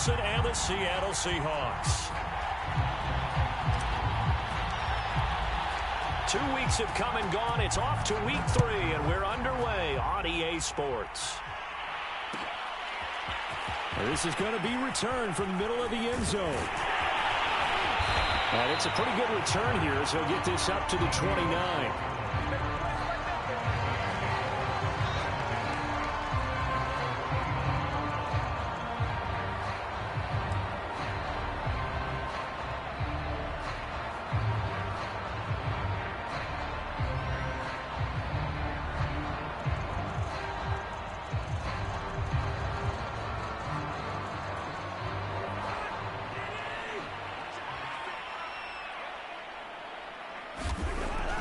Wilson and the Seattle Seahawks. 2 weeks have come and gone. It's off to week 3, and we're underway on EA Sports. This is going to be returned from the middle of the end zone. And it's a pretty good return here as he'll get this up to the 29.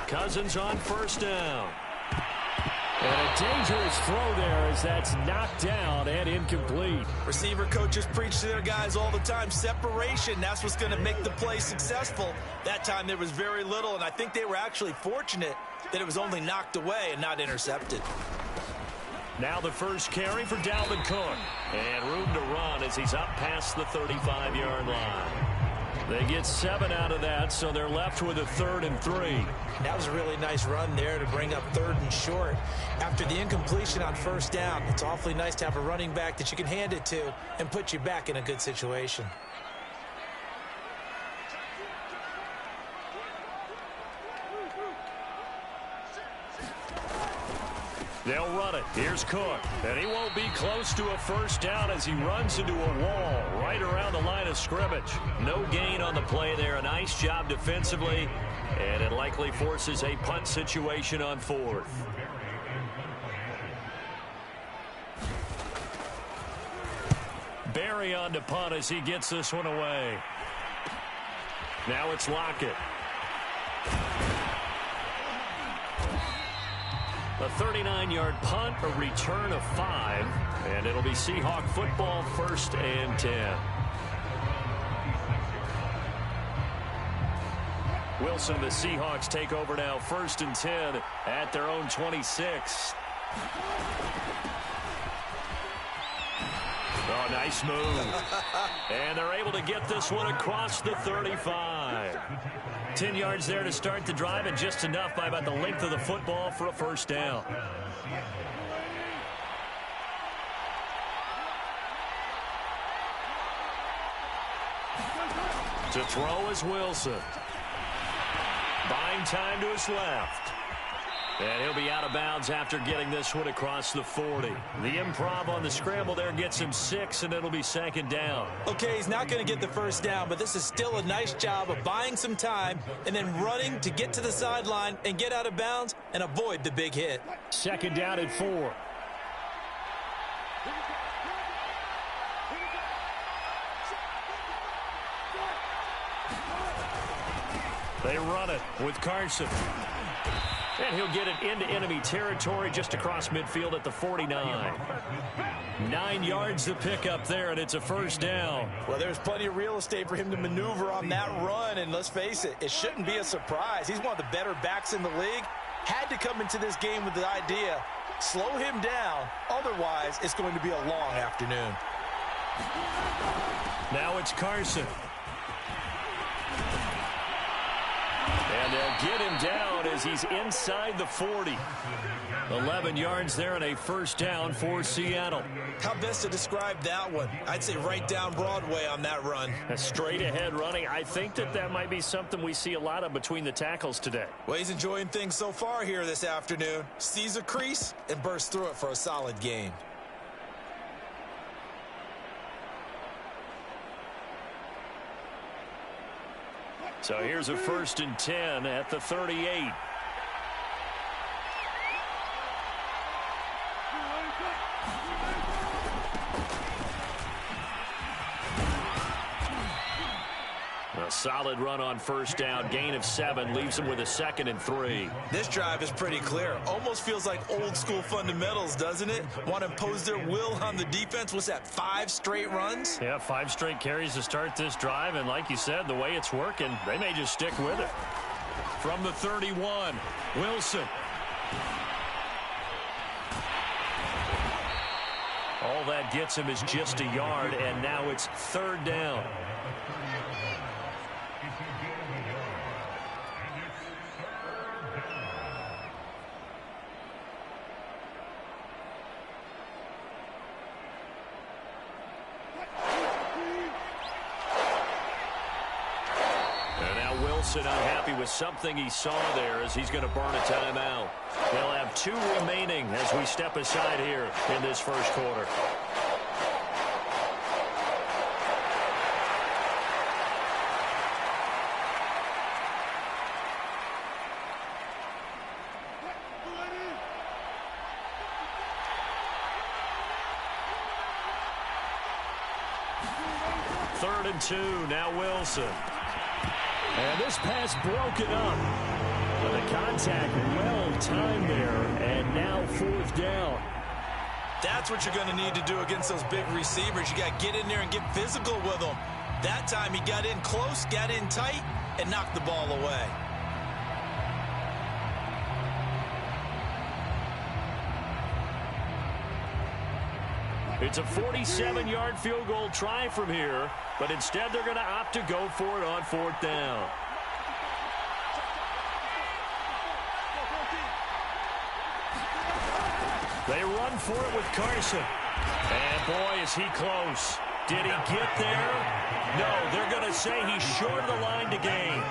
Cousins on first down. And a dangerous throw there as that's knocked down and incomplete. Receiver coaches preach to their guys all the time. Separation, that's what's going to make the play successful. That time there was very little, and I think they were actually fortunate that it was only knocked away and not intercepted. Now the first carry for Dalvin Cook. And room to run as he's up past the 35-yard line. They get 7 out of that, so they're left with a 3rd and 3. That was a really nice run there to bring up 3rd and short. After the incompletion on first down, it's awfully nice to have a running back that you can hand it to and put you back in a good situation. They'll run it. Here's Cook. And he won't be close to a first down as he runs into a wall right around the line of scrimmage. No gain on the play there. A nice job defensively. And it likely forces a punt situation on 4th. Barry on to punt as he gets this one away. Now it's Lockett. A 39-yard punt, a return of 5, and it'll be Seahawk football, 1st and 10. Wilson and the Seahawks take over now, 1st and 10 at their own 26. Oh, nice move. And they're able to get this one across the 35. 10 yards there to start the drive, and just enough by about the length of the football for a first down. To throw is Wilson. Buying time to his left. And he'll be out of bounds after getting this one across the 40. The improv on the scramble there gets him 6, and it'll be 2nd down. Okay, he's not going to get the first down, but this is still a nice job of buying some time and then running to get to the sideline and get out of bounds and avoid the big hit. 2nd down at 4. They run it with Carson. And he'll get it into enemy territory just across midfield at the 49. 9 yards to pick up there, and it's a first down. Well, there's plenty of real estate for him to maneuver on that run, and let's face it, it shouldn't be a surprise. He's one of the better backs in the league. Had to come into this game with the idea, slow him down, otherwise it's going to be a long afternoon. Now it's Carson. And they'll get him down as he's inside the 40. 11 yards there and a first down for Seattle. How best to describe that one? I'd say right down Broadway on that run. A straight ahead running. I think that might be something we see a lot of between the tackles today. Well, he's enjoying things so far here this afternoon. Sees a crease and bursts through it for a solid gain. So here's a 1st and 10 at the 38. A solid run on first down. Gain of 7 leaves him with a 2nd and 3. This drive is pretty clear. Almost feels like old school fundamentals, doesn't it? Want to impose their will on the defense. What's that, 5 straight runs? Yeah, 5 straight carries to start this drive. And like you said, the way it's working, they may just stick with it. From the 31, Wilson. All that gets him is just a yard, and now it's third down. Wilson unhappy with something he saw there as he's going to burn a timeout. They'll have 2 remaining as we step aside here in this first quarter. Third and 2, now Wilson. And this pass broken up. The contact well timed there, and now fourth down. That's what you're going to need to do against those big receivers. You got to get in there and get physical with them. That time he got in close, got in tight, and knocked the ball away. It's a 47-yard field goal try from here, but instead they're going to opt to go for it on fourth down. They run for it with Carson. And boy, is he close. Did he get there? No, they're going to say he's short of the line to gain.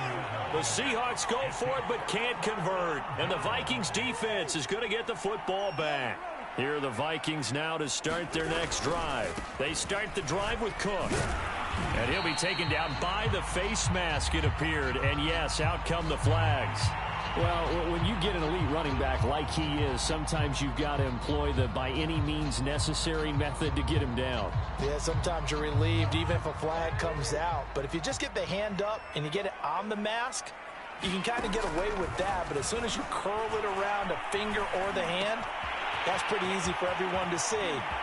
The Seahawks go for it but can't convert. And the Vikings defense is going to get the football back. Here are the Vikings now to start their next drive. They start the drive with Cook. And he'll be taken down by the face mask, it appeared. And yes, out come the flags. Well, when you get an elite running back like he is, sometimes you've got to employ the by any means necessary method to get him down. Yeah, sometimes you're relieved even if a flag comes out. But if you just get the hand up and you get it on the mask, you can kind of get away with that. But as soon as you curl it around a finger or the hand, that's pretty easy for everyone to see.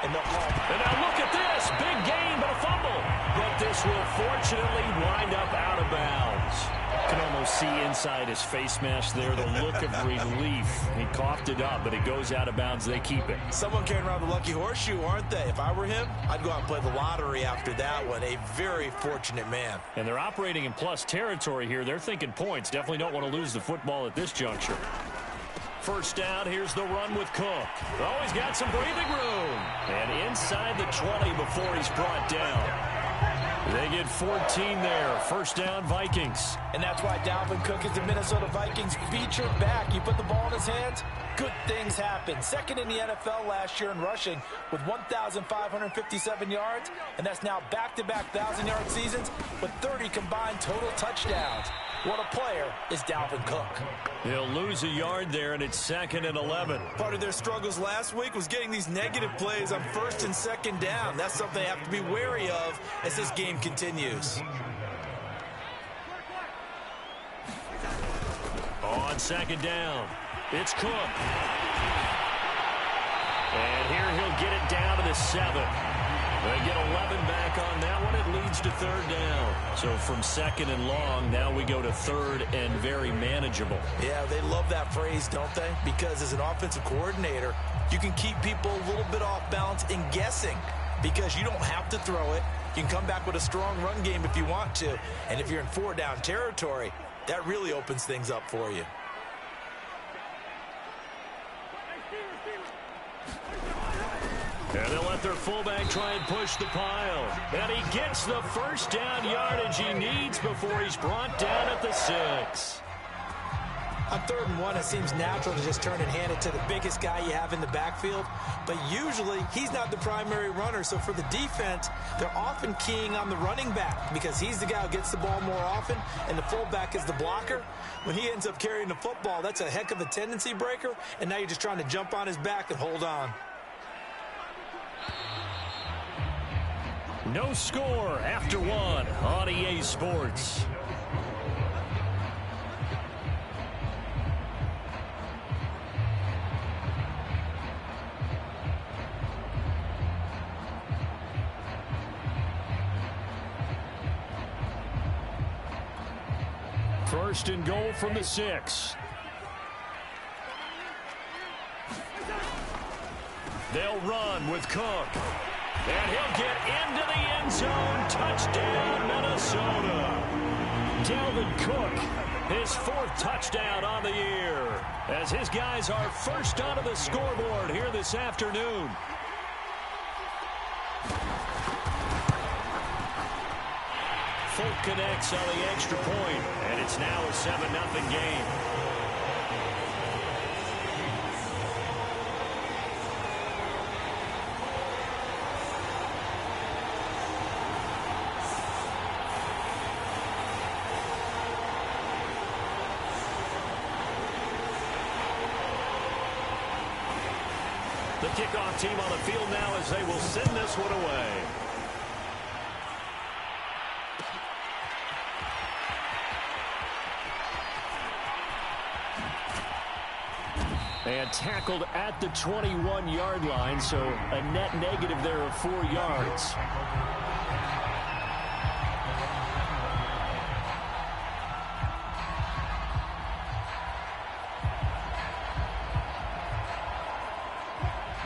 And they'll call. And now look at this. Big gain, but a fumble. But this will fortunately wind up out of bounds. You can almost see inside his face mask there the look of relief. He coughed it up, but it goes out of bounds. They keep it. Someone carrying around the lucky horseshoe, aren't they? If I were him, I'd go out and play the lottery after that one. A very fortunate man. And they're operating in plus territory here. They're thinking points. Definitely don't want to lose the football at this juncture. First down, here's the run with Cook. Oh, he's got some breathing room. And inside the 20 before he's brought down. They get 14 there. First down, Vikings. And that's why Dalvin Cook is the Minnesota Vikings featured back. You put the ball in his hands, good things happen. Second in the NFL last year in rushing with 1,557 yards. And that's now back-to-back 1,000-yard seasons with 30 combined total touchdowns. What a player is Dalvin Cook. He'll lose a yard there, and it's 2nd and 11. Part of their struggles last week was getting these negative plays on 1st and 2nd down. That's something they have to be wary of as this game continues. On 2nd down, it's Cook. And here he'll get it down to the 7. They get 11 back on that one. It leads to 3rd down. So from 2nd and long, now we go to 3rd and very manageable. Yeah, they love that phrase, don't they? Because as an offensive coordinator, you can keep people a little bit off balance and guessing because you don't have to throw it. You can come back with a strong run game if you want to. And if you're in 4-down territory, that really opens things up for you. And they'll let their fullback try and push the pile. And he gets the first down yardage he needs before he's brought down at the 6. On 3rd and 1, it seems natural to just turn and hand it to the biggest guy you have in the backfield. But usually, he's not the primary runner. So for the defense, they're often keying on the running back because he's the guy who gets the ball more often, and the fullback is the blocker. When he ends up carrying the football, that's a heck of a tendency breaker, and now you're just trying to jump on his back and hold on. No score after 1 on EA Sports. First and goal from the 6. They'll run with Cook. And he'll get into the end zone. Touchdown, Minnesota. Dalvin Cook, his 4th touchdown on the year, as his guys are first onto the scoreboard here this afternoon. Folk connects on the extra point, and it's now a 7-0 game. The kickoff team on the field now as they will send this one away. And tackled at the 21-yard line, so a net negative there of 4 yards.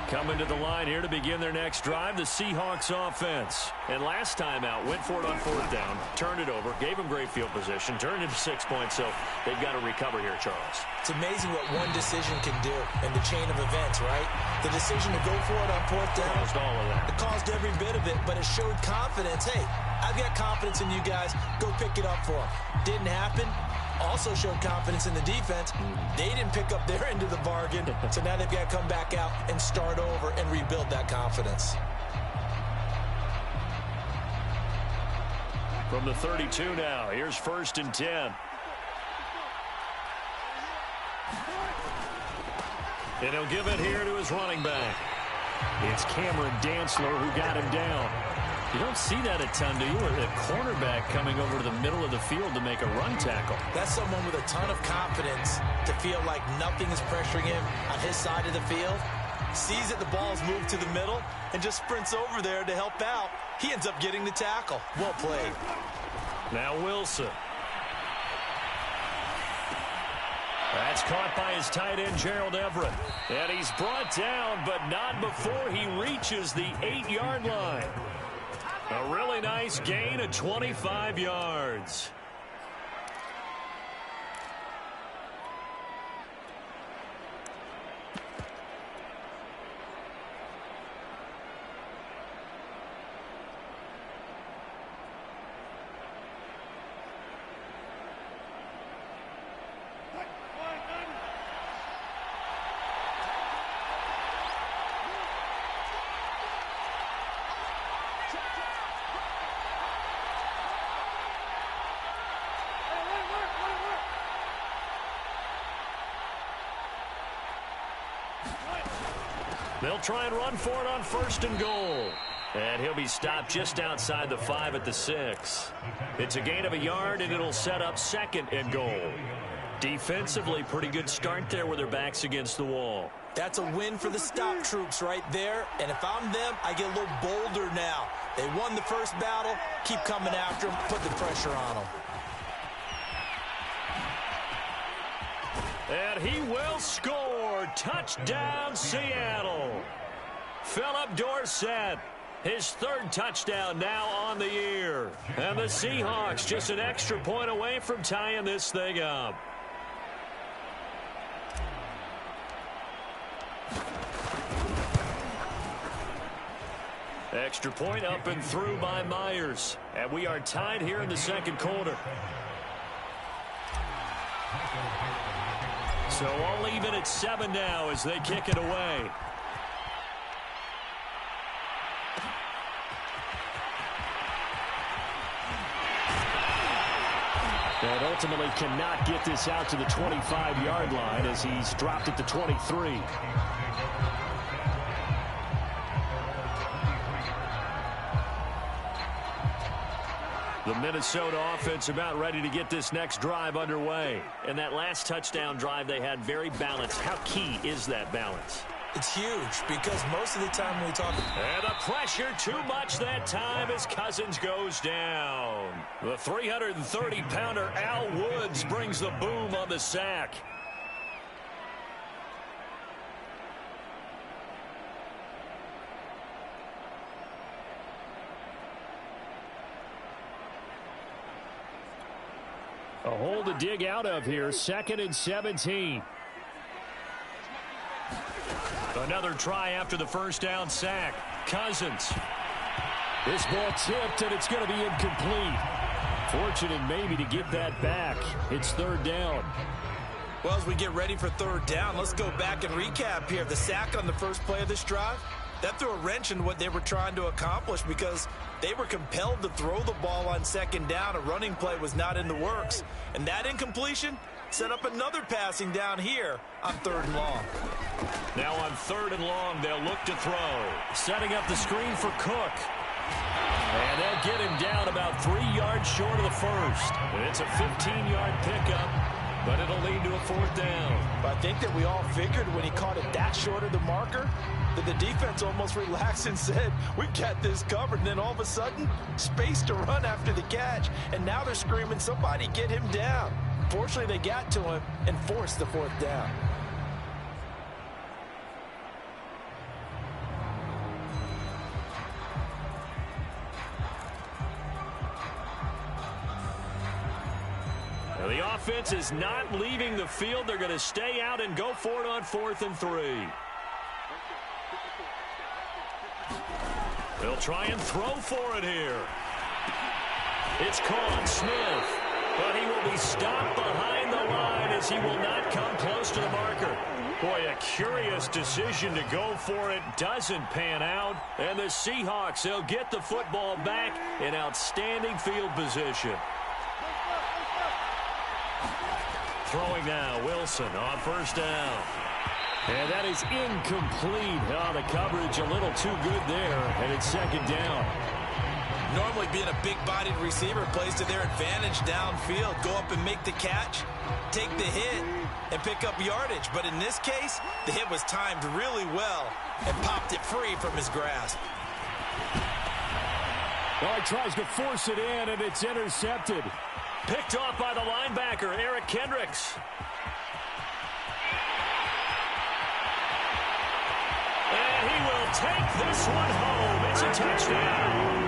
Coming to the line here to begin their next drive, the Seahawks offense. And last time out, went for it on 4th down, turned it over, gave them great field position, turned it into 6 points, so they've got to recover here, Charles. It's amazing what one decision can do in the chain of events, right? The decision to go for it on 4th down. Caused all of that. It caused every bit of it, but it showed confidence. Hey, I've got confidence in you guys. Go pick it up for them. Didn't happen. Also showed confidence in the defense. They didn't pick up their end of the bargain, so now they've got to come back out and start over and rebuild that confidence. From the 32 now, here's 1st and 10. And he'll give it here to his running back. It's Cameron Dantzler who got him down. You don't see that a ton, do you? Or the cornerback coming over to the middle of the field to make a run tackle. That's someone with a ton of confidence to feel like nothing is pressuring him on his side of the field. Sees that the ball's moved to the middle and just sprints over there to help out. He ends up getting the tackle. Well played. Now Wilson. That's caught by his tight end, Gerald Everett. And he's brought down, but not before he reaches the 8-yard line. A really nice gain of 25 yards. They'll try and run for it on 1st and goal. And he'll be stopped just outside the 5 at the 6. It's a gain of a yard, and it'll set up 2nd and goal. Defensively, pretty good start there with their backs against the wall. That's a win for the stop troops right there. And if I'm them, I get a little bolder now. They won the first battle. Keep coming after them. Put the pressure on them. And he will score. Touchdown, Seattle. Philip Dorsett, his 3rd touchdown now on the year. And the Seahawks just an extra point away from tying this thing up. Extra point up and through by Myers. And we are tied here in the 2nd quarter. So all even at 7 now as they kick it away. And ultimately cannot get this out to the 25-yard line as he's dropped at the 23. The Minnesota offense about ready to get this next drive underway. And that last touchdown drive they had very balanced. How key is that balance? It's huge because most of the time when we talk... And the pressure too much that time as Cousins goes down. The 330-pounder Al Woods brings the boom on the sack. A hole to dig out of here. 2nd and 17. Another try after the first down sack. Cousins. This ball tipped, and it's going to be incomplete. Fortunate maybe to get that back. It's 3rd down. Well, as we get ready for 3rd down, let's go back and recap here. The sack on the first play of this drive, that threw a wrench in what they were trying to accomplish because they were compelled to throw the ball on 2nd down. A running play was not in the works. And that incompletion set up another passing down here on 3rd and long. Now on 3rd and long, they'll look to throw. Setting up the screen for Cook. And they'll get him down about 3 yards short of the first. It's a 15-yard pickup, but it'll lead to a 4th down. But I think that we all figured when he caught it that short of the marker that the defense almost relaxed and said, we got this covered. And then all of a sudden, space to run after the catch. And now they're screaming, somebody get him down. Fortunately, they got to him and forced the 4th down. Now the offense is not leaving the field. They're going to stay out and go for it on 4th and 3. They'll try and throw for it here. It's caught. Smith. But he will be stopped behind the line as he will not come close to the marker. Boy, a curious decision to go for it. Doesn't pan out. And the Seahawks, they'll get the football back in outstanding field position. Throwing now, Wilson on 1st down. And that is incomplete. Oh, the coverage a little too good there, and it's 2nd down. Normally being a big-bodied receiver plays to their advantage downfield. Go up and make the catch, take the hit, and pick up yardage. But in this case, the hit was timed really well and popped it free from his grasp. Well, he tries to force it in, and it's intercepted. Picked off by the linebacker, Eric Kendricks. And he will take this one home. It's a touchdown.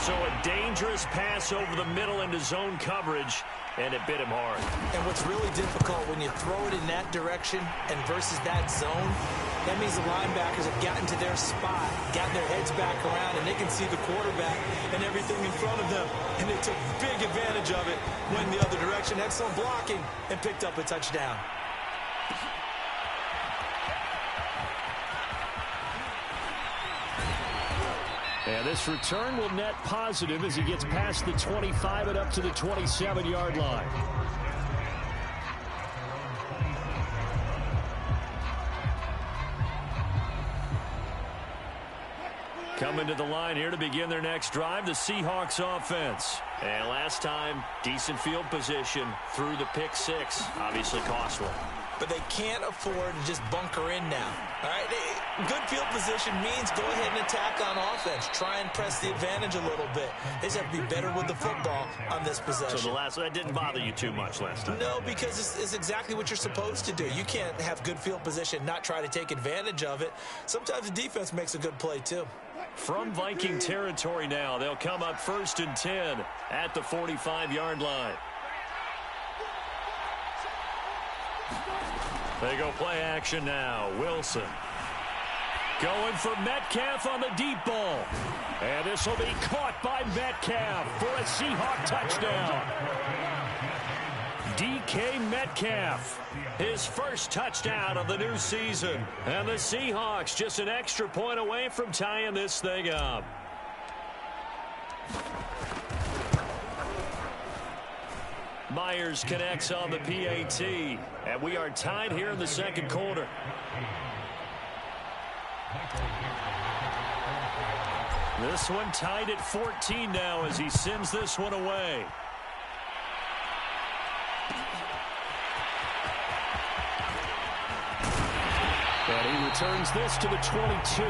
So a dangerous pass over the middle into zone coverage, and it bit him hard. And what's really difficult when you throw it in that direction and versus that zone, that means the linebackers have gotten to their spot, gotten their heads back around, and they can see the quarterback and everything in front of them. And they took big advantage of it, went the other direction, had some blocking, and picked up a touchdown. And this return will net positive as he gets past the 25 and up to the 27-yard line. Coming to the line here to begin their next drive, the Seahawks offense. And last time, decent field position through the pick 6. Obviously costly. But they can't afford to just bunker in now. All right, good field position means go ahead and attack on offense. Try and press the advantage a little bit. They just have to be better with the football on this possession. So that didn't bother you too much last time? No, because it's exactly what you're supposed to do. You can't have good field position, not try to take advantage of it. Sometimes the defense makes a good play too. From Viking territory now, they'll come up 1st and 10 at the 45-yard line. They go play action now. Wilson going for Metcalf on the deep ball. And this will be caught by Metcalf for a Seahawk touchdown. DK Metcalf, his first touchdown of the new season. And the Seahawks just an extra point away from tying this thing up. Myers connects on the PAT, and we are tied here in the 2nd quarter. This one tied at 14 now as he sends this one away. And he returns this to the 22.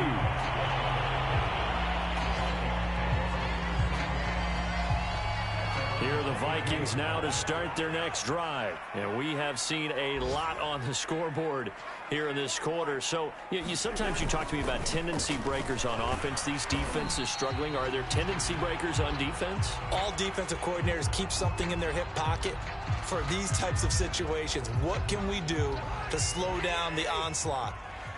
Here are the Vikings now to start their next drive. And we have seen a lot on the scoreboard here in this quarter. So sometimes you talk to me about tendency breakers on offense. These defenses struggling. Are there tendency breakers on defense? All defensive coordinators keep something in their hip pocket for these types of situations. What can we do to slow down the onslaught?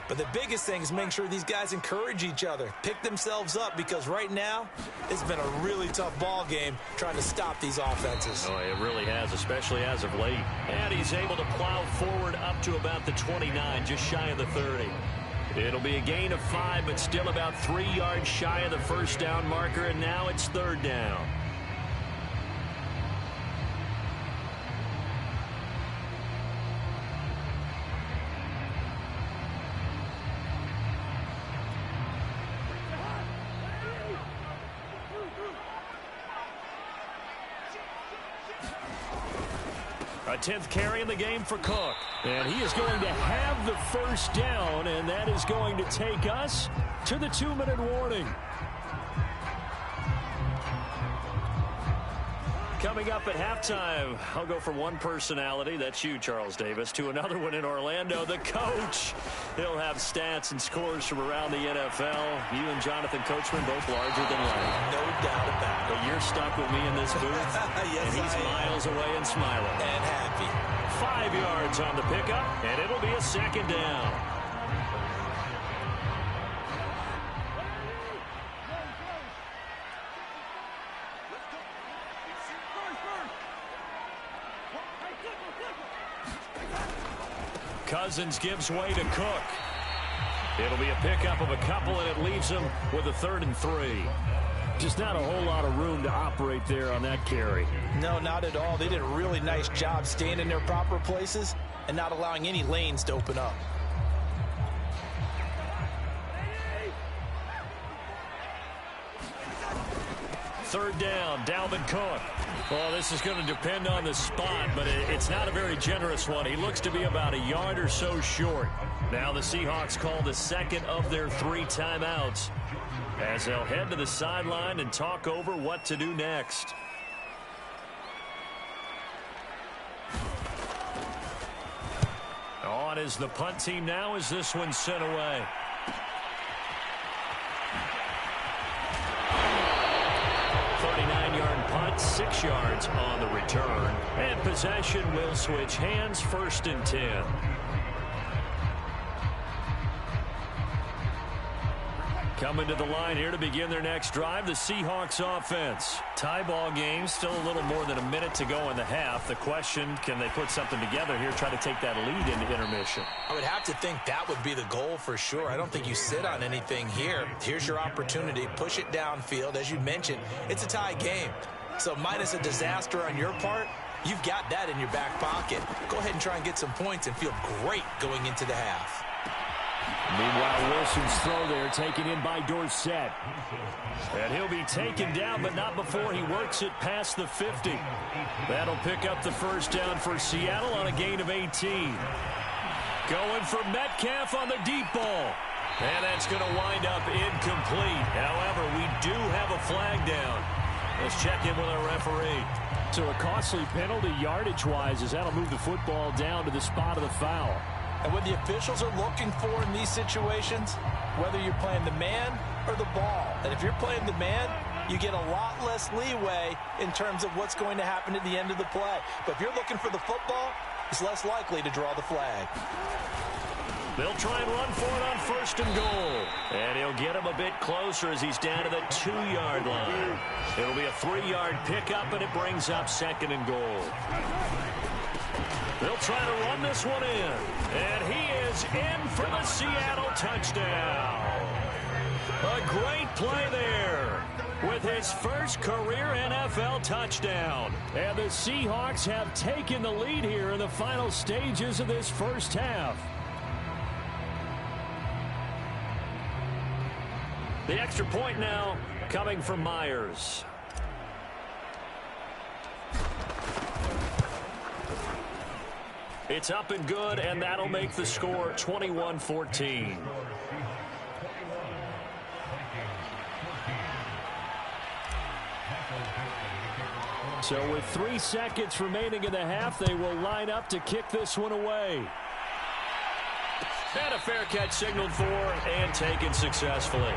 But the biggest thing is making sure these guys encourage each other, pick themselves up, because right now it's been a really tough ball game trying to stop these offenses. Oh, it really has, especially as of late. And he's able to plow forward up to about the 29, just shy of the 30. It'll be a gain of 5, but still about 3 yards shy of the first down marker, and now it's 3rd down. A 10th carry in the game for Cook. And he is going to have the first down, and that is going to take us to the 2-minute warning. Coming up at halftime, I'll go from one personality, that's you, Charles Davis, to another one in Orlando, the coach. He'll have stats and scores from around the NFL. You and Jonathan Coachman both larger than life. No doubt about it. But you're stuck with me in this booth, yes, and he's miles away and smiling. And happy. 5 yards on the pickup, and it'll be a 2nd down. Cousins gives way to Cook. It'll be a pickup of a couple, and it leaves him with a 3rd and 3. Just not a whole lot of room to operate there on that carry. No, not at all. They did a really nice job staying in their proper places and not allowing any lanes to open up. Third down, Dalvin Cook. Well, this is going to depend on the spot, but it's not a very generous one. He looks to be about a yard or so short. Now the Seahawks call the 2nd of their 3 timeouts as they'll head to the sideline and talk over what to do next. On is the punt team now as this one's sent away. Punt, 6 yards on the return. And possession will switch hands, 1st and 10. Coming to the line here to begin their next drive, the Seahawks offense. Tie ball game, still a little more than a minute to go in the half. The question, can they put something together here, try to take that lead into intermission? I would have to think that would be the goal for sure. I don't think you sit on anything here. Here's your opportunity. Push it downfield. As you mentioned, it's a tie game. So minus a disaster on your part, you've got that in your back pocket. Go ahead and try and get some points and feel great going into the half. Meanwhile, Wilson's throw there taken in by Dorsett. And he'll be taken down, but not before he works it past the 50. That'll pick up the first down for Seattle on a gain of 18. Going for Metcalf on the deep ball. And that's going to wind up incomplete. However, we do have a flag down. Let's check in with our referee. So a costly penalty yardage-wise as that'll move the football down to the spot of the foul. And what the officials are looking for in these situations, whether you're playing the man or the ball, and if you're playing the man, you get a lot less leeway in terms of what's going to happen at the end of the play. But if you're looking for the football, it's less likely to draw the flag. They'll try and run for it on 1st and goal. And he'll get him a bit closer as he's down to the 2-yard line. It'll be a 3-yard pickup, and it brings up 2nd and goal. They'll try to run this one in. And he is in for the Seattle touchdown. A great play there with his first career NFL touchdown. And the Seahawks have taken the lead here in the final stages of this first half. The extra point now coming from Myers. It's up and good, and that'll make the score 21-14. So with 3 seconds remaining in the half, they will line up to kick this one away. And a fair catch signaled for and taken successfully.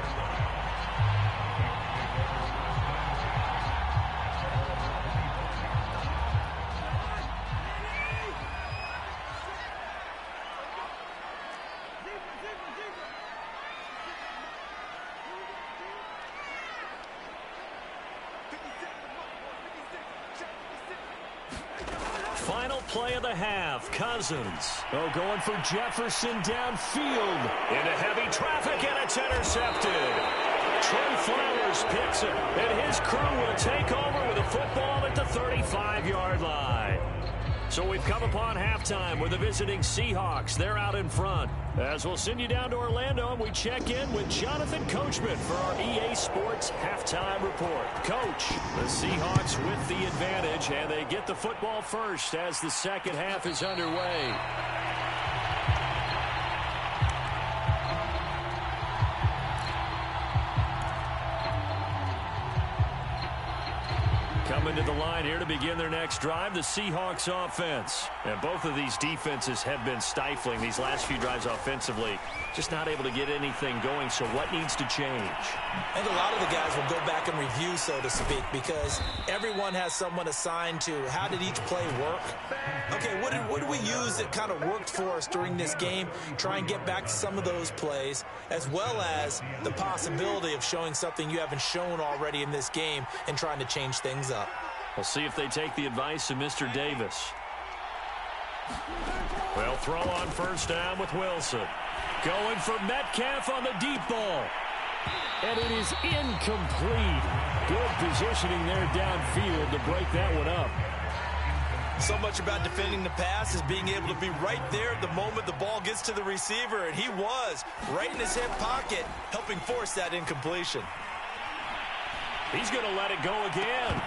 Final play of the half, Cousins. Oh, going for Jefferson downfield. Into heavy traffic, and it's intercepted. Trey Flowers picks it, and his crew will take over with a football at the 35-yard line. So we've come upon halftime with the visiting Seahawks. They're out in front. As we'll send you down to Orlando, and we check in with Jonathan Coachman for our EA Sports Halftime Report. Coach, the Seahawks with the advantage, and they get the football first as the second half is underway. Coming to the line here to begin their next drive, the Seahawks offense. And both of these defenses have been stifling these last few drives offensively. Just not able to get anything going, so what needs to change? And a lot of the guys will go back and review, so to speak, because everyone has someone assigned to how did each play work. Okay, what did we use that kind of worked for us during this game? Try and get back to some of those plays, as well as the possibility of showing something you haven't shown already in this game and trying to change things up. We'll see if they take the advice of Mr. Davis. Well, throw on first down with Wilson. Going for Metcalf on the deep ball. And it is incomplete. Good positioning there downfield to break that one up. So much about defending the pass is being able to be right there at the moment the ball gets to the receiver, and he was right in his hip pocket, helping force that incompletion. He's going to let it go again.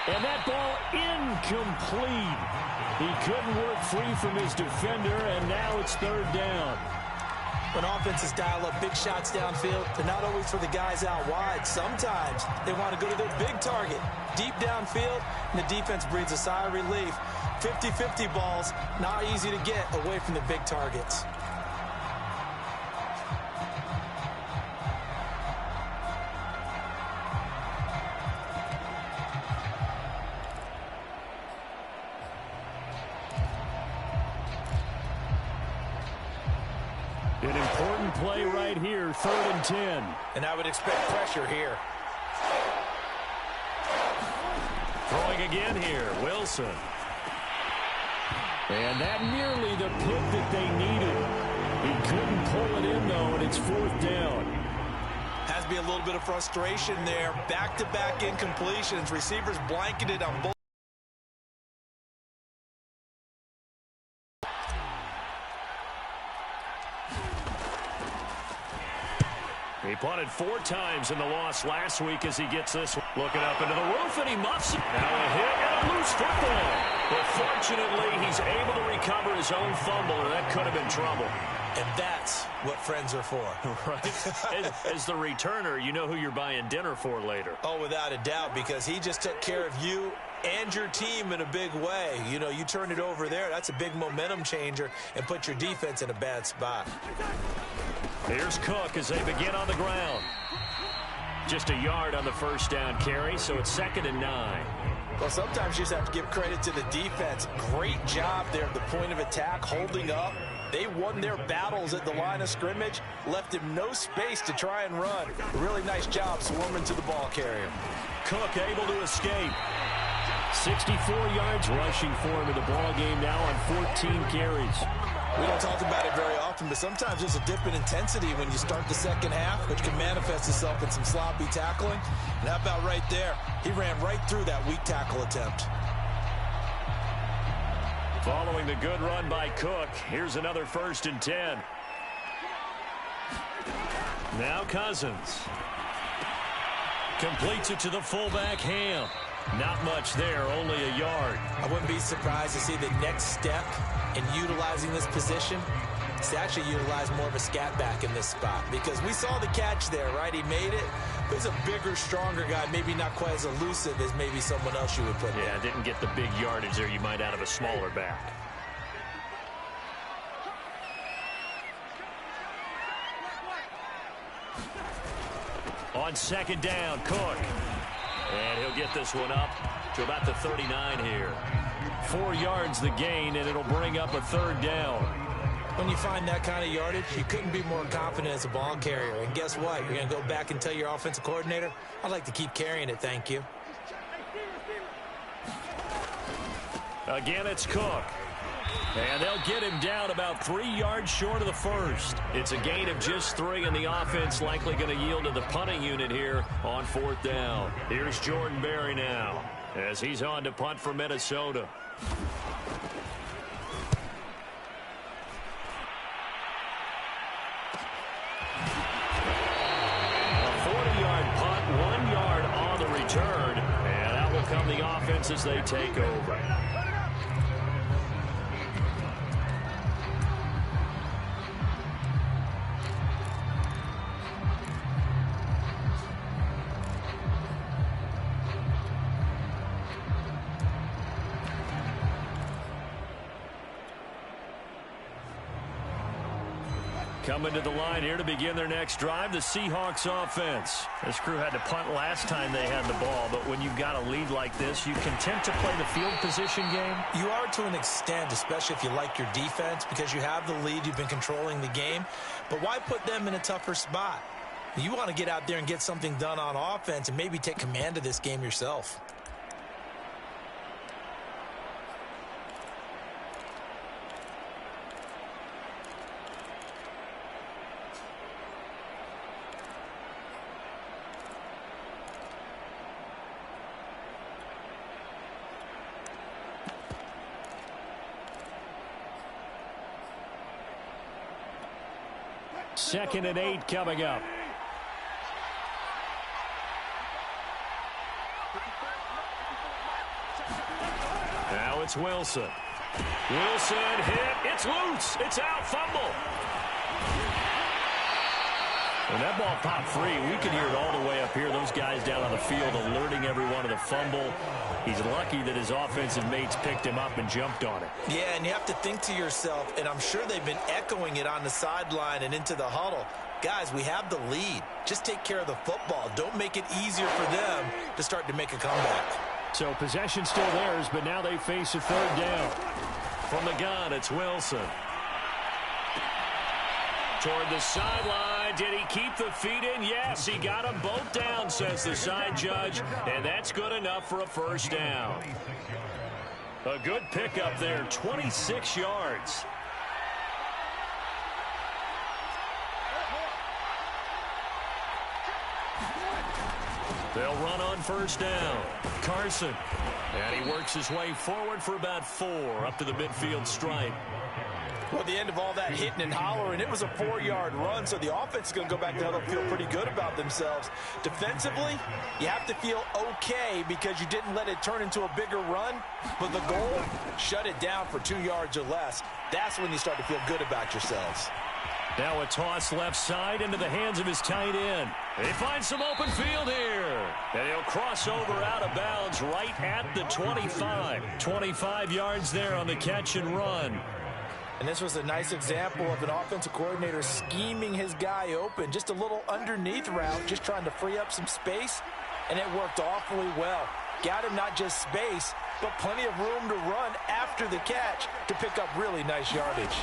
And that ball incomplete. He couldn't work free from his defender, and now it's third down. When offenses dial up big shots downfield, they're not always for the guys out wide. Sometimes they want to go to their big target, deep downfield, and the defense breathes a sigh of relief. 50-50 balls, not easy to get away from the big targets. An important play right here, 3rd and 10. And I would expect pressure here. Throwing again here, Wilson. And that nearly the pick that they needed. He couldn't pull it in, though, and it's 4th down. Has to be a little bit of frustration there. Back-to-back incompletions. Receivers blanketed on both. He punted 4 times in the loss last week as he gets this one. Looking up into the roof, and he muffs it. Now a hit and a loose football. But fortunately, he's able to recover his own fumble, or that could have been trouble. And that's what friends are for. Right? As the returner, you know who you're buying dinner for later. Oh, without a doubt, because he just took care of you and your team in a big way. You know, you turn it over there, that's a big momentum changer and put your defense in a bad spot. Here's Cook as they begin on the ground. Just a yard on the first down carry, so it's 2nd and 9. Well, sometimes you just have to give credit to the defense. Great job there at the point of attack, holding up. They won their battles at the line of scrimmage, left him no space to try and run. Really nice job swarming to the ball carrier. Cook able to escape. 64 yards rushing for him in the ball game now on 14 carries. We don't talk about it very often, but sometimes there's a dip in intensity when you start the second half, which can manifest itself in some sloppy tackling. And how about right there? He ran right through that weak tackle attempt. Following the good run by Cook, here's another 1st and 10. Now Cousins. Completes it to the fullback, Ham. Not much there, only a yard. I wouldn't be surprised to see the next step in utilizing this position is to actually utilize more of a scat back in this spot, because we saw the catch there, right? He made it. He's a bigger, stronger guy, maybe not quite as elusive as maybe someone else you would put there. Yeah, didn't get the big yardage there you might out of a smaller back. On second down, Cook. And he'll get this one up to about the 39 here. 4 yards the gain, and it'll bring up a third down. When you find that kind of yardage, you couldn't be more confident as a ball carrier. And guess what? You're going to go back and tell your offensive coordinator, I'd like to keep carrying it, thank you. Again, it's Cook. And they'll get him down about 3 yards short of the first. It's a gain of just 3, and the offense likely going to yield to the punting unit here on 4th down. Here's Jordan Berry now as he's on to punt for Minnesota. A 40-yard punt, 1 yard on the return, and that will come the offense as they take over. Coming to the line here to begin their next drive, the Seahawks offense. This crew had to punt last time they had the ball, but when you've got a lead like this, you content to play the field position game? You are to an extent, especially if you like your defense, because you have the lead, you've been controlling the game. But why put them in a tougher spot? You want to get out there and get something done on offense and maybe take command of this game yourself. Second and 8 coming up. Now it's Wilson. Wilson hit. It's loose. It's out. Fumble. When that ball popped free, we could hear it all the way up here. Those guys down on the field alerting everyone of the fumble. He's lucky that his offensive mates picked him up and jumped on it. Yeah, and you have to think to yourself, and I'm sure they've been echoing it on the sideline and into the huddle. Guys, we have the lead. Just take care of the football. Don't make it easier for them to start to make a comeback. So possession still theirs, but now they face a third down. From the gun, it's Wilson. Toward the sideline. Did he keep the feet in? Yes, he got them both down, says the side judge, and that's good enough for a first down. A good pickup there, 26 yards. They'll run on first down. Carson. And he works his way forward for about 4 up to the midfield stripe. Well, the end of all that hitting and hollering, it was a 4-yard run, so the offense is going to go back to huddle and feel pretty good about themselves. Defensively, you have to feel okay because you didn't let it turn into a bigger run, but the goal, shut it down for 2 yards or less. That's when you start to feel good about yourselves. Now a toss left side into the hands of his tight end. They find some open field here. And he'll cross over out of bounds right at the 25. 25 yards there on the catch and run. And this was a nice example of an offensive coordinator scheming his guy open. Just a little underneath route, just trying to free up some space. And it worked awfully well. Got him not just space, but plenty of room to run after the catch to pick up really nice yardage.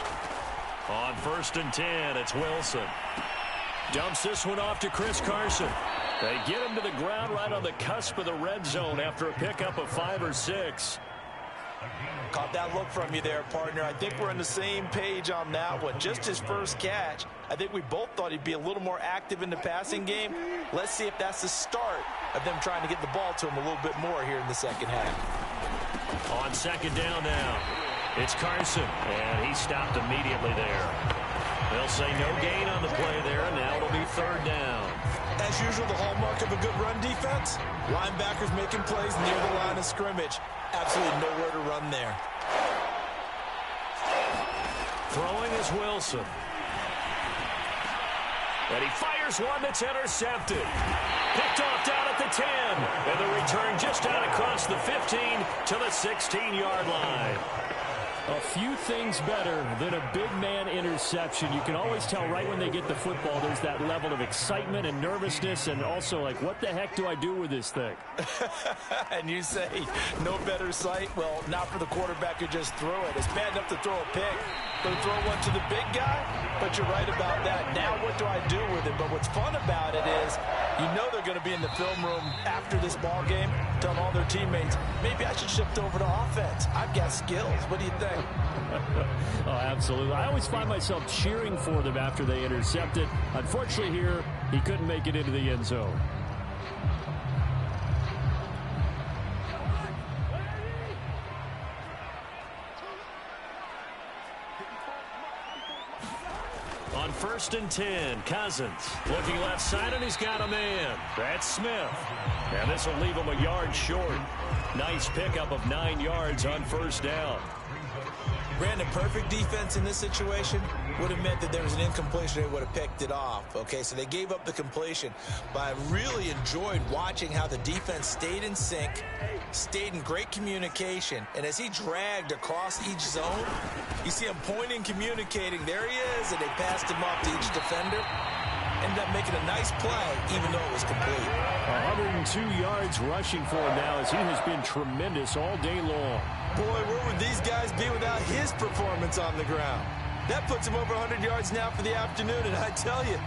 On 1st and 10, it's Wilson. Dumps this one off to Chris Carson. They get him to the ground right on the cusp of the red zone after a pickup of 5 or 6. Caught that look from you there, partner. I think we're on the same page on that one. Just his first catch. I think we both thought he'd be a little more active in the passing game. Let's see if that's the start of them trying to get the ball to him a little bit more here in the second half. On second down now, it's Carson, and he stopped immediately there. They'll say no gain on the play there, and now it'll be third down. As usual, the hallmark of a good run defense, linebackers making plays near the line of scrimmage. Absolutely nowhere to run there. Throwing is Wilson. And he fires one that's intercepted. Picked off down at the 10. And the return just out across the 15 to the 16-yard line. A few things better than a big man interception. You can always tell right when they get the football, there's that level of excitement and nervousness, and also like, what the heck do I do with this thing? And you say, no better sight? Well, not for the quarterback who just threw it. It's bad enough to throw a pick, but to throw one to the big guy? But you're right about that. Now what do I do with it? But what's fun about it is, you know they're going to be in the film room after this ball game, telling all their teammates, maybe I should shift over to offense. I've got skills. What do you think? Oh, absolutely. I always find myself cheering for them after they intercept it. Unfortunately here, he couldn't make it into the end zone. On 1st and 10, Cousins looking left side, and he's got a man. That's Smith. And this will leave him a yard short. Nice pickup of 9 yards on 1st down. Brandon, perfect defense in this situation would have meant that there was an incompletion. They would have picked it off. Okay, so they gave up the completion. But I really enjoyed watching how the defense stayed in sync, stayed in great communication. And as he dragged across each zone, you see him pointing, communicating. There he is, and they passed him off to each defender. Ended up making a nice play, even though it was complete. 102 yards rushing for him now as he has been tremendous all day long. Boy, where would these guys be without his performance on the ground? That puts him over 100 yards now for the afternoon, and I tell you,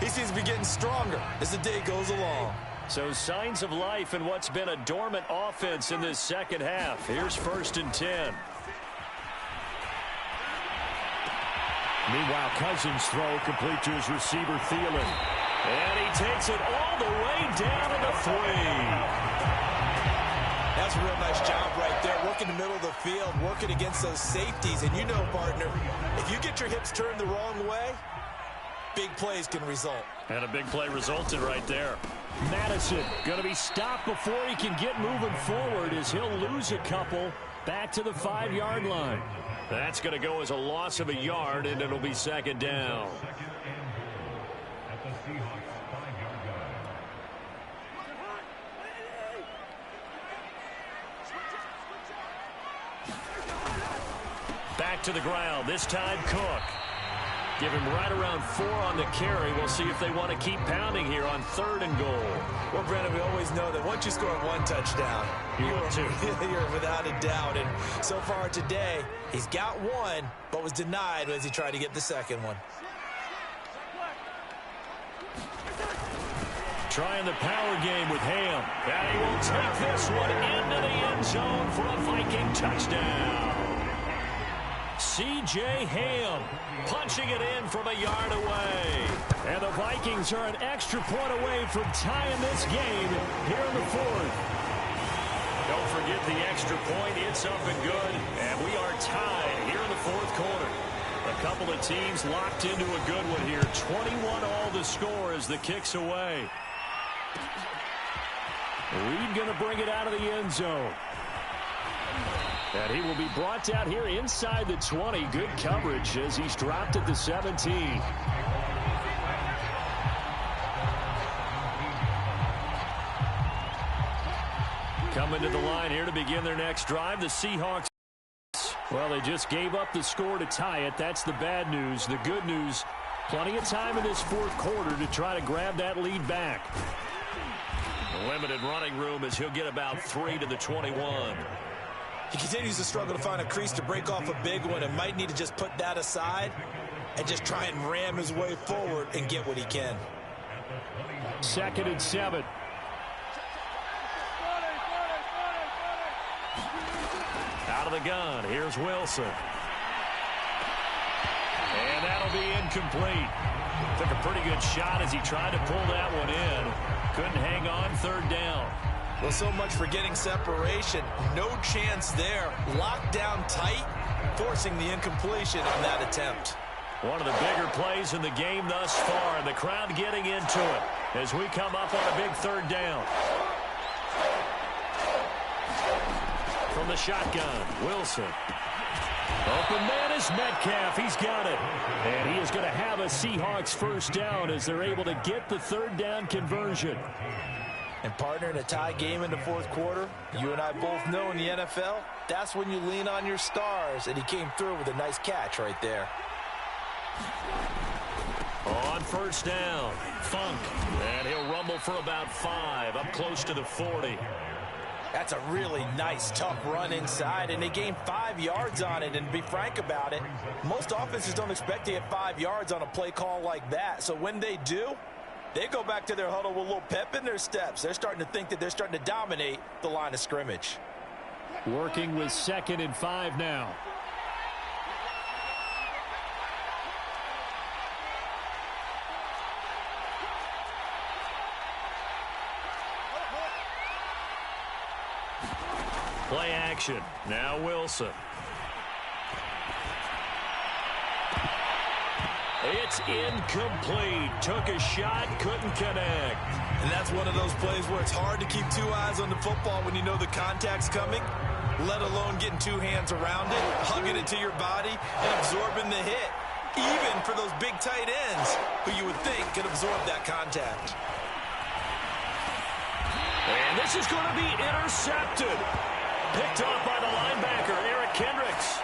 he seems to be getting stronger as the day goes along. So signs of life in what's been a dormant offense in this second half. Here's 1st and 10. Meanwhile, Cousins' throw complete to his receiver, Thielen. And he takes it all the way down to the 3. That's a real nice job right there, working the middle of the field, working against those safeties. And you know, partner, if you get your hips turned the wrong way, big plays can result. And a big play resulted right there. Madison going to be stopped before he can get moving forward as he'll lose a couple back to the 5-yard line. That's going to go as a loss of a yard, and it'll be 2nd down. Back to the ground, this time Cook. Give him right around 4 on the carry. We'll see if they want to keep pounding here on 3rd and goal. Well, Brandon, we always know that once you score 1 touchdown, you're without a doubt. And so far today, he's got 1, but was denied as he tried to get the 2nd one. Trying the power game with Ham. And he will take this one into the end zone for a Viking touchdown. C.J. Ham punching it in from a yard away. And the Vikings are an extra point away from tying this game here in the 4th. Don't forget the extra point. It's up and good. And we are tied here in the 4th quarter. A couple of teams locked into a good one here. 21 all the score as the kick's away. Reed going to bring it out of the end zone. And he will be brought out here inside the 20. Good coverage as he's dropped at the 17. Coming to the line here to begin their next drive, the Seahawks. Well, they just gave up the score to tie it. That's the bad news. The good news, plenty of time in this 4th quarter to try to grab that lead back. Limited running room as he'll get about 3 to the 21. He continues to struggle to find a crease to break off a big one and might need to just put that aside and just try and ram his way forward and get what he can. 2nd and 7. Out of the gun, here's Wilson. And that'll be incomplete. Took a pretty good shot as he tried to pull that one in. Couldn't hang on 3rd down. Well, so much for getting separation. No chance there. Locked down tight, forcing the incompletion on that attempt. One of the bigger plays in the game thus far, and the crowd getting into it as we come up on a big third down. From the shotgun, Wilson. Open man is Metcalf. He's got it. And he is going to have a Seahawks first down as they're able to get the third down conversion. And partner, in a tie game in the fourth quarter, you and I both know in the NFL, that's when you lean on your stars. And he came through with a nice catch right there. On first down, Funk. And he'll rumble for about 5, up close to the 40. That's a really nice, tough run inside, and they gained 5 yards on it. And to be frank about it, most offenses don't expect to get 5 yards on a play call like that. So when they do, they go back to their huddle with a little pep in their steps. They're starting to think that they're starting to dominate the line of scrimmage. Working with 2nd and 5 now. Play action. Now Wilson. It's incomplete. Took a shot, couldn't connect. And that's one of those plays where it's hard to keep 2 eyes on the football when you know the contact's coming, let alone getting 2 hands around it, hugging it to your body, and absorbing the hit. Even for those big tight ends who you would think could absorb that contact. And this is going to be intercepted. Picked off by the linebacker, Eric Kendricks.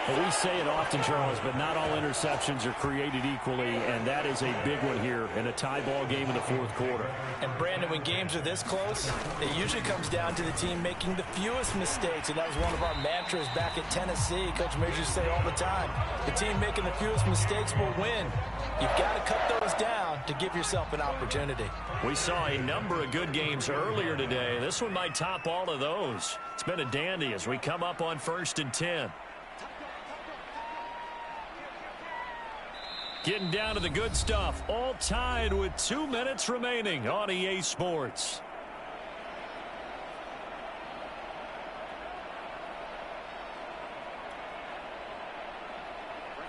Well, we say it often, Charles, but not all interceptions are created equally, and that is a big one here in a tie ball game in the fourth quarter. And, Brandon, when games are this close, it usually comes down to the team making the fewest mistakes, and that was one of our mantras back at Tennessee. Coach Majors used to say all the time, the team making the fewest mistakes will win. You've got to cut those down to give yourself an opportunity. We saw a number of good games earlier today. This one might top all of those. It's been a dandy as we come up on 1st and 10. Getting down to the good stuff. All tied with 2 minutes remaining on EA Sports.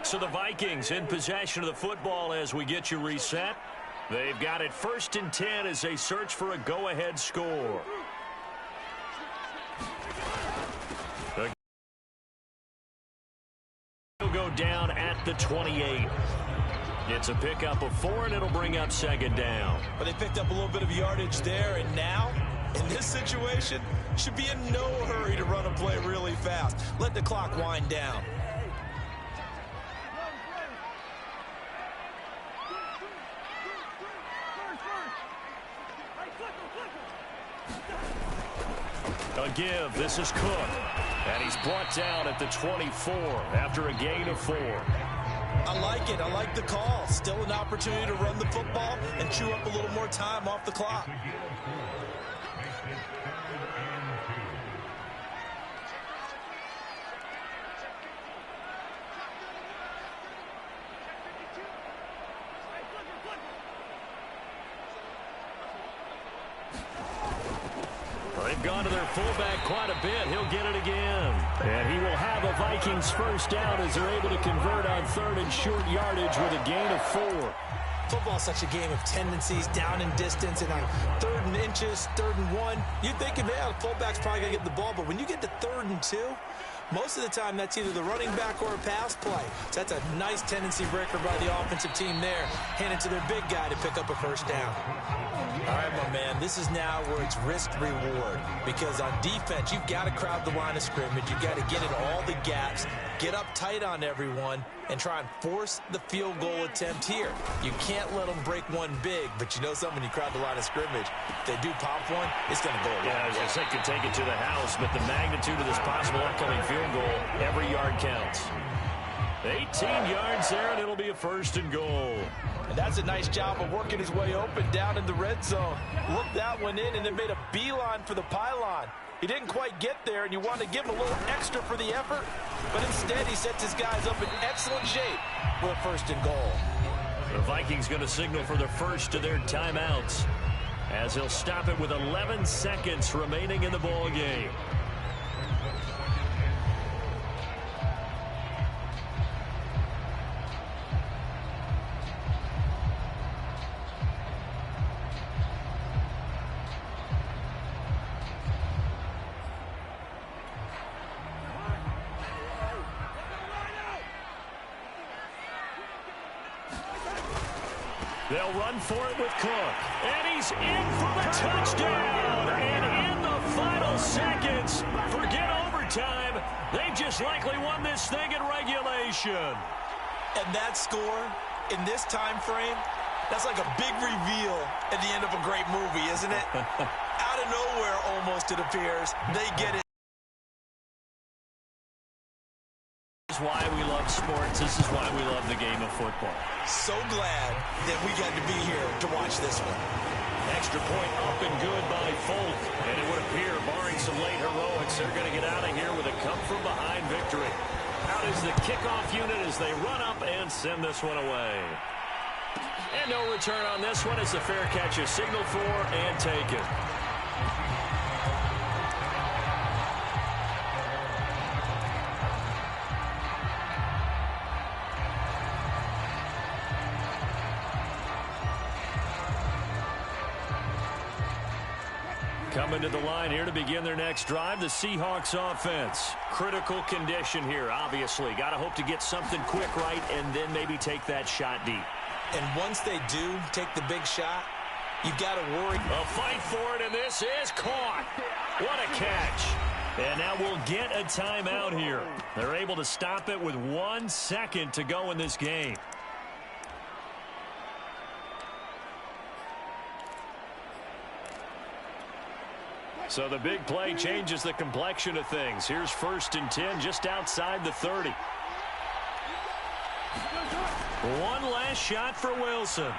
So the Vikings in possession of the football as we get you reset. They've got it 1st and 10 as they search for a go-ahead score. He'll go down at the 28. It's a pickup of 4, and it'll bring up 2nd down. But they picked up a little bit of yardage there, and now, in this situation, should be in no hurry to run a play really fast. Let the clock wind down. A give. This is Cook. And he's brought down at the 24 after a gain of 4. I like it. I like the call. Still an opportunity to run the football and chew up a little more time off the clock. They've gone to their fullback quite a bit. He'll get it again. And he will have a Vikings first down as they're able to convert on 3rd and short yardage with a gain of 4. Football's such a game of tendencies, down in distance, and on 3rd and inches, 3rd and 1. You're thinking, man, the fullback's probably going to get the ball. But when you get to 3rd and 2, most of the time that's either the running back or a pass play. So that's a nice tendency breaker by the offensive team there. Hand it to their big guy to pick up a first down. All right, my man, this is now where it's risk-reward. Because on defense, you've got to crowd the line of scrimmage. You've got to get in all the gaps, get up tight on everyone, and try and force the field goal attempt here. You can't let them break one big, but you know something, when you crowd the line of scrimmage, if they do pop one, it's going to go away. Yeah, I was going to say, could take it to the house, but the magnitude of this possible upcoming field goal, every yard counts. 18 yards there, and it'll be a 1st and goal. And that's a nice job of working his way open down in the red zone. Looked that one in and then made a beeline for the pylon. He didn't quite get there, and you want to give him a little extra for the effort, but instead he sets his guys up in excellent shape for a 1st and goal. The Vikings going to signal for the first of their timeouts as he'll stop it with 11 seconds remaining in the ball game. They'll run for it with Cook. And he's in for the touchdown. And in the final seconds, forget overtime. They just likely won this thing in regulation. And that score in this time frame, that's like a big reveal at the end of a great movie, isn't it? Out of nowhere, almost, it appears. They get it. This is why we love sports. This is why we love the game of football. So glad that we got to be here to watch this one. Extra point up and good by Folk. And it would appear, barring some late heroics, they're going to get out of here with a come-from-behind victory. Out is the kickoff unit as they run up and send this one away. And no return on this one as the fair catch is signaled for and taken. Coming to the line here to begin their next drive, the Seahawks offense. Critical condition here, obviously. Got to hope to get something quick right and then maybe take that shot deep. And once they do take the big shot, you've got to worry. A fight for it, and this is caught. What a catch. And now we'll get a timeout here. They're able to stop it with 1 second to go in this game. So the big play changes the complexion of things. Here's 1st and 10 just outside the 30. One last shot for Wilson.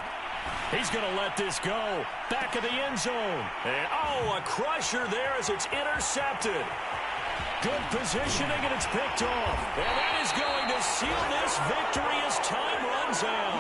He's going to let this go. Back of the end zone. And, oh, a crusher there as it's intercepted. Good positioning, and it's picked off. And that is going to seal this victory as time runs out.